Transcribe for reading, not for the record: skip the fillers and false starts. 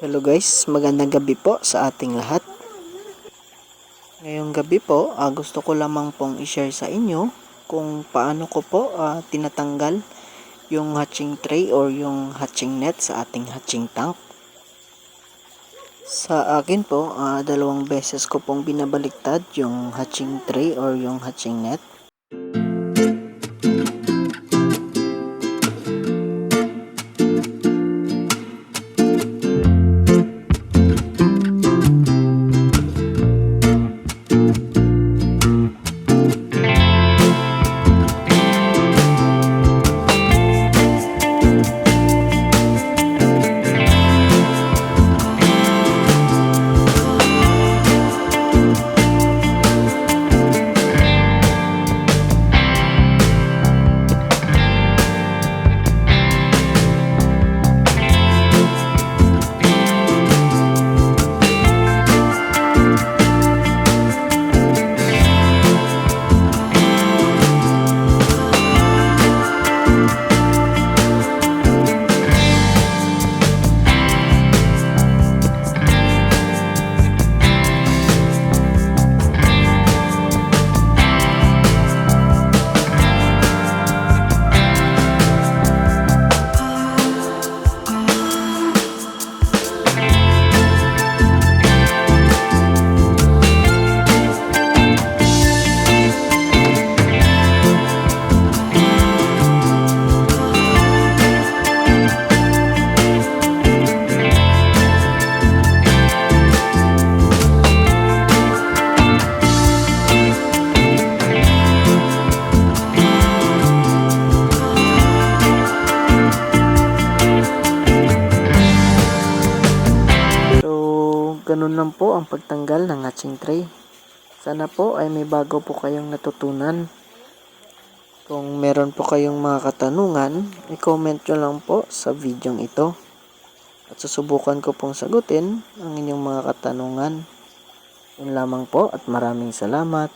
Hello guys, magandang gabi po sa ating lahat. Ngayong gabi po, gusto ko lamang pong i-share sa inyo kung paano ko po tinatanggal yung hatching tray or yung hatching net sa ating hatching tank. Sa akin po, dalawang beses ko pong binabaliktad yung hatching tray or yung hatching net. Ganun lang po ang pagtanggal ng hatching tray. Sana po ay may bago po kayong natutunan. Kung meron po kayong mga katanungan, i-comment nyo lang po sa video ito. At susubukan ko pong sagutin ang inyong mga katanungan. Yun lamang po at maraming salamat.